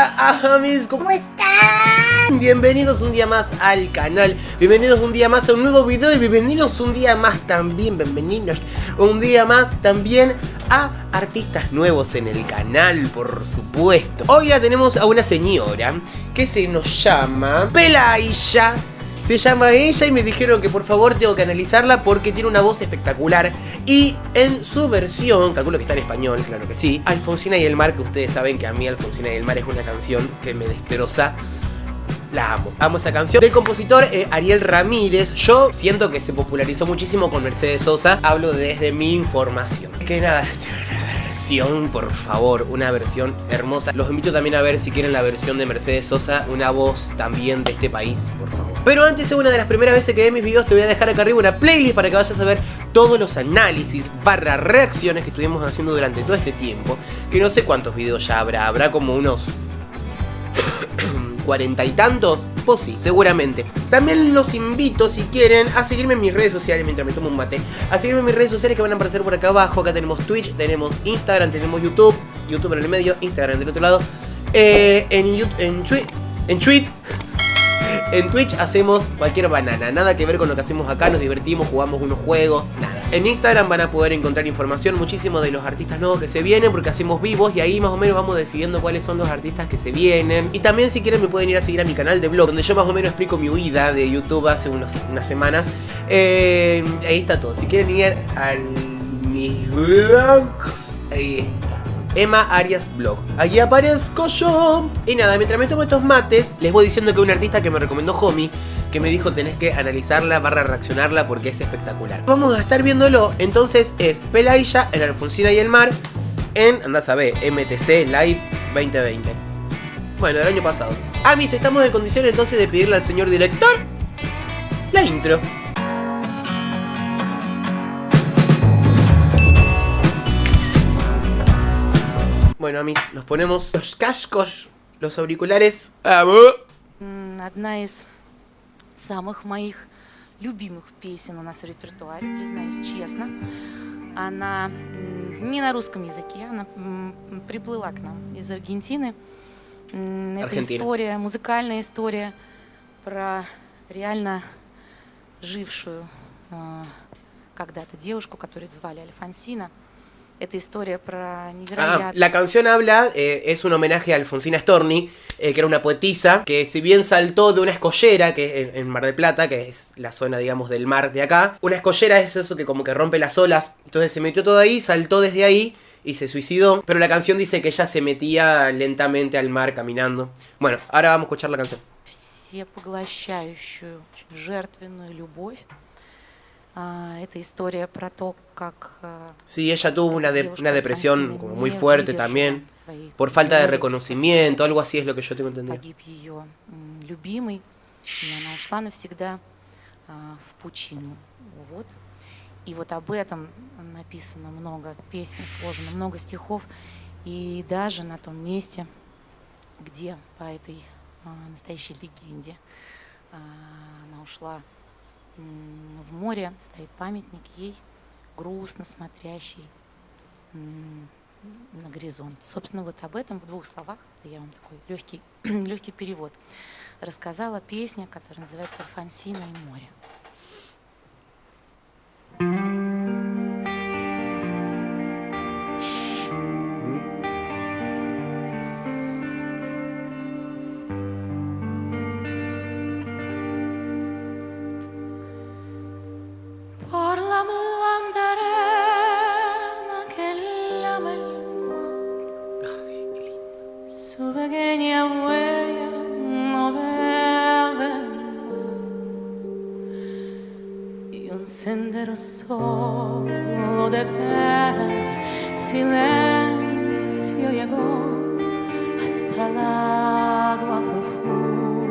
Hola amis, ¿cómo están? Bienvenidos un día más al canal, bienvenidos un día más a un nuevo video y bienvenidos un día más también, bienvenidos un día más también a artistas nuevos en el canal, por supuesto. Hoy ya tenemos a una señora que se nos llama Pelaisha. Se llama ella y me dijeron que por favor tengo que analizarla porque tiene una voz espectacular. Y en su versión, calculo que está en español, claro que sí, Alfonsina y el mar, que ustedes saben que a mí Alfonsina y el mar es una canción que me destroza. La amo, amo esa canción. Del compositor Ariel Ramírez. Yo siento que se popularizó muchísimo con Mercedes Sosa. Hablo desde mi información. Que nada, por favor, una versión hermosa. Los invito también a ver si quieren la versión de Mercedes Sosa, una voz también de este país, por favor. Pero antes, una de las primeras veces que ve mis videos, te voy a dejar acá arriba una playlist para que vayas a ver todos los análisis barra reacciones que estuvimos haciendo durante todo este tiempo. Que no sé cuántos videos ya habrá como unos 40 y tantos, pues sí, seguramente. También los invito, si quieren, a seguirme en mis redes sociales mientras me tomo un mate. A seguirme en mis redes sociales que van a aparecer por acá abajo. Acá tenemos Twitch, tenemos Instagram, tenemos YouTube en el medio, Instagram del otro lado. En Twitch hacemos cualquier banana, nada que ver con lo que hacemos acá, nos divertimos, jugamos unos juegos, nada. En Instagram van a poder encontrar información muchísimo de los artistas nuevos que se vienen, porque hacemos vivos y ahí más o menos vamos decidiendo cuáles son los artistas que se vienen. Y también si quieren me pueden ir a seguir a mi canal de blog, donde yo más o menos explico mi huida de YouTube hace unas semanas. Ahí está todo, si quieren ir a mis vlogs, ahí está. Emma Arias Blog. Allí aparezco yo. Y nada, mientras me tomo estos mates, les voy diciendo que un artista que me recomendó Homie, que me dijo tenés que analizarla barra reaccionarla porque es espectacular. Vamos a estar viéndolo. Entonces es Pelaisha en Alfonsina y el mar en, andás a ver, MTC Live 2020. Bueno, del año pasado. Amis, estamos en condiciones entonces de pedirle al señor director la intro. Bueno, amis, nos ponemos los cascos, los auriculares. Одна из самых моих любимых песен у нас в репертуаре, признаюсь честно. Она не на русском языке, она приплыла к нам из Аргентины. Это история, музыкальная история про реально жившую когда-то девушку, которую звали Альфонсина. Esta historia para la canción habla, es un homenaje a Alfonsina Storni, que era una poetisa, que si bien saltó de una escollera, que es en Mar del Plata, que es la zona, digamos, del mar de acá. Una escollera es eso que como que rompe las olas, entonces se metió todo ahí, saltó desde ahí y se suicidó. Pero la canción dice que ella se metía lentamente al mar caminando. Bueno, ahora vamos a escuchar la canción. Всепоглощающую, жертвенную любовь. Esta historia para то, как sí, ella tuvo una depresión como muy fuerte también, por falta de reconocimiento, algo así es lo que yo tengo entendido. Погиб ее любимый, и она ушла навсегда в пучину. Вот. И вот об этом написано много песен, сложено много стихов, и даже на том месте, где по этой настоящей легенде она ушла в море, стоит памятник ей, грустно смотрящий на горизонт. Собственно, вот об этом в двух словах, я вам такой легкий перевод, рассказала песня, которая называется «Альфонсина и море». Sendero solo de pena, silencio llegó hasta el agua profunda.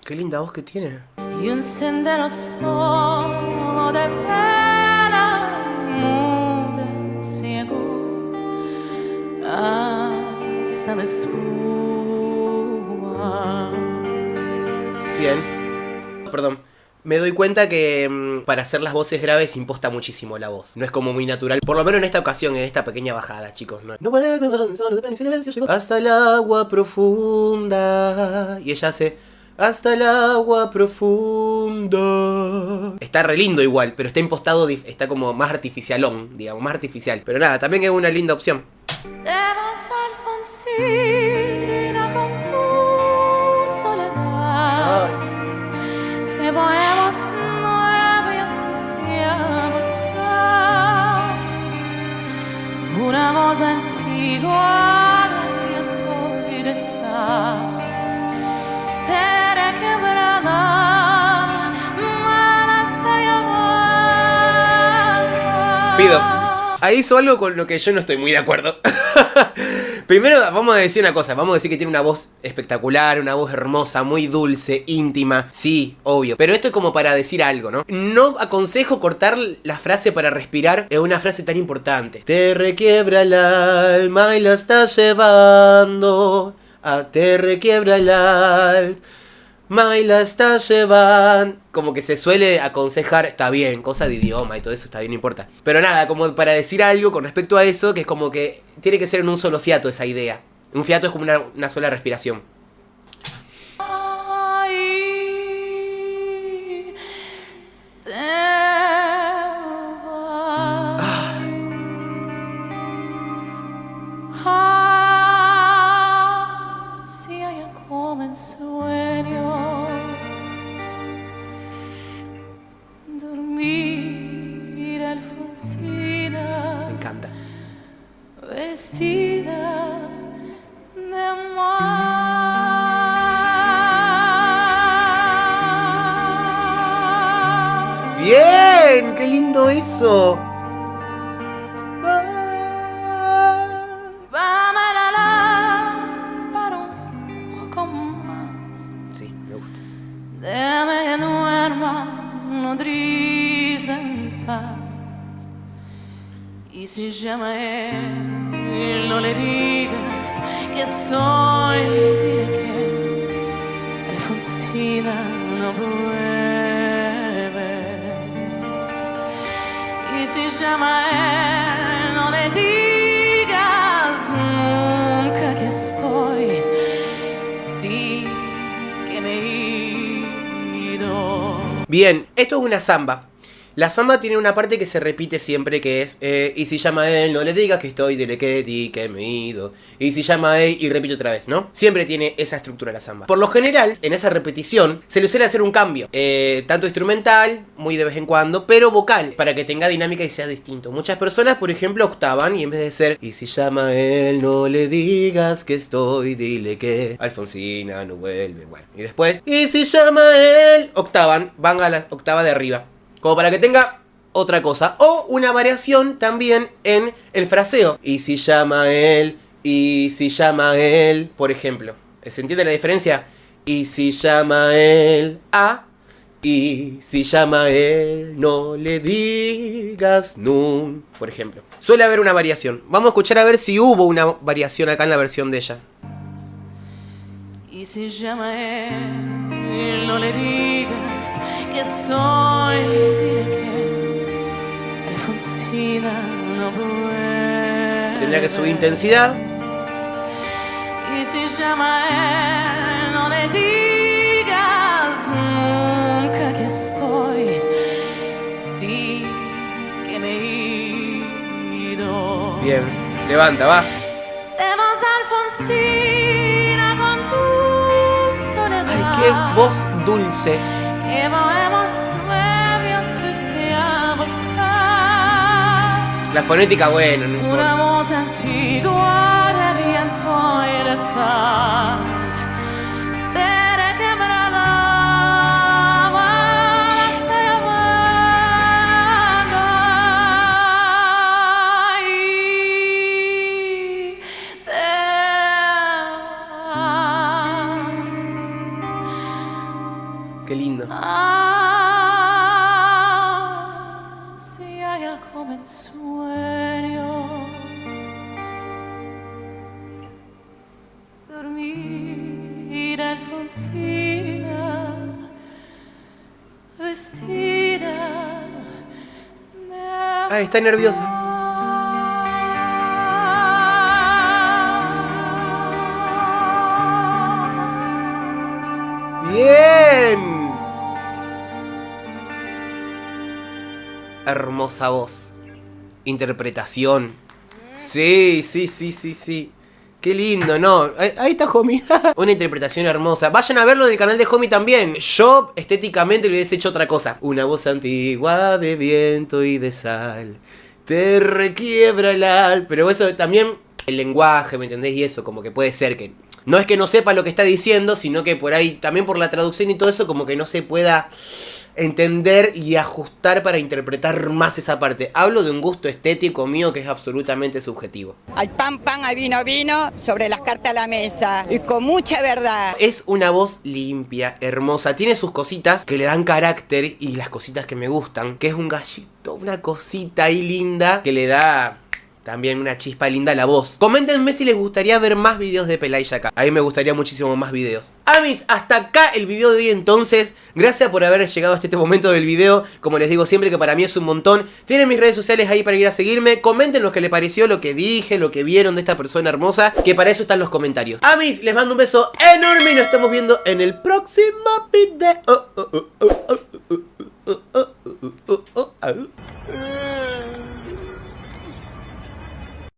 Qué linda voz que tiene. Y un sendero solo de pena, muda llegó hasta la espuma. Bien, perdón. me doy cuenta que para hacer las voces graves imposta muchísimo la voz. No es como muy natural. Por lo menos en esta ocasión, en esta pequeña bajada, chicos. No hasta el agua profunda. Y ella hace... hasta el agua profunda. Está re lindo igual, pero está impostado, está como más artificialón, digamos, más artificial. Pero nada, también es una linda opción. Te vas, Alfonsina, con tu soledad. Que bohemos nuevos fuiste a buscar una voz antigua de viento y de sal. Pido, ahí hizo algo con lo que yo no estoy muy de acuerdo. Primero vamos a decir una cosa, vamos a decir que tiene una voz espectacular, una voz hermosa, muy dulce, íntima, sí, obvio. Pero esto es como para decir algo, ¿no? No aconsejo cortar la frase para respirar en una frase tan importante. Te requiebra el alma y la estás llevando. Te requiebra el alma. Y la está llevando. Como que se suele aconsejar, está bien, cosa de idioma y todo eso está bien, no importa. Pero nada, como para decir algo con respecto a eso, que es como que tiene que ser en un solo fiato esa idea. Un fiato es como una sola respiración. Me encanta. Vestida de mar. ¡Bien! ¡Qué lindo eso! Para un poco más. Sí, me gusta. Déjame que duerma nodriza en paz. Y si llama a él, no le digas que estoy. Dile que Alfonsina no vuelve. Y si llama a él, no le digas nunca que estoy. Di que me he ido. Bien, esto es una samba. La samba tiene una parte que se repite siempre, que es y si llama a él, no le digas que estoy, dile que di, que me he ido. Y si llama a él, y repite otra vez, ¿no? Siempre tiene esa estructura la samba. Por lo general, en esa repetición, se le suele hacer un cambio. Tanto instrumental, muy de vez en cuando, pero vocal, para que tenga dinámica y sea distinto. Muchas personas, por ejemplo, octavan, y en vez de ser y si llama a él, no le digas que estoy, dile que Alfonsina no vuelve. Bueno, y después, y si llama a él, octavan, van a la octava de arriba. Como para que tenga otra cosa. O una variación también en el fraseo. Y si llama a él, y si llama a él, por ejemplo. ¿Se entiende la diferencia? Y si llama a él a, y si llama a él, no le digas nun, por ejemplo. Suele haber una variación. Vamos a escuchar a ver si hubo una variación acá en la versión de ella. Y si llama a él, no le digas que estoy. Dile que Alfonsina no vuelve. Tendría que subir intensidad. Y si llama a él, no le digas nunca que estoy. Di que me he ido. Bien, levanta, va. Te vas, Alfonsina, con tu soledad. Ay, qué voz dulce. Que bohemos labios fuiste a buscar. La fonética, bueno, no Una importa. voz antigua de viento y de sal. Te requebra el alma, la está llamando. Y te vas. Qué lindo. Si haya como en sueños, dormir, Alfonsina, Ay, está nerviosa. Bien. Hermosa voz. Interpretación. Sí. Qué lindo, ¿no? Ahí está Homie. Una interpretación hermosa. Vayan a verlo en el canal de Homie también. Yo estéticamente le hubiese hecho otra cosa. Una voz antigua de viento y de sal te requiebra el alma. Pero eso también, el lenguaje, ¿me entendés? Y eso, como que puede ser que... No es que no sepa lo que está diciendo, sino que por ahí, también por la traducción y todo eso, como que no se pueda entender y ajustar para interpretar más esa parte. Hablo de un gusto estético mío que es absolutamente subjetivo. Al pan, pan, al vino, vino, sobre las cartas a la mesa, y con mucha verdad. Es una voz limpia, hermosa, tiene sus cositas que le dan carácter y las cositas que me gustan, que es un gallito, una cosita ahí linda que le da... También una chispa linda a la voz. Coméntenme si les gustaría ver más videos de Pelaya acá. A mí me gustaría muchísimo más videos. Amis, hasta acá el video de hoy entonces. Gracias por haber llegado hasta este momento del video. Como les digo siempre que para mí es un montón. Tienen mis redes sociales ahí para ir a seguirme. Comenten lo que les pareció, lo que dije, lo que vieron de esta persona hermosa. Que para eso están los comentarios. Amis, les mando un beso enorme y nos estamos viendo en el próximo video.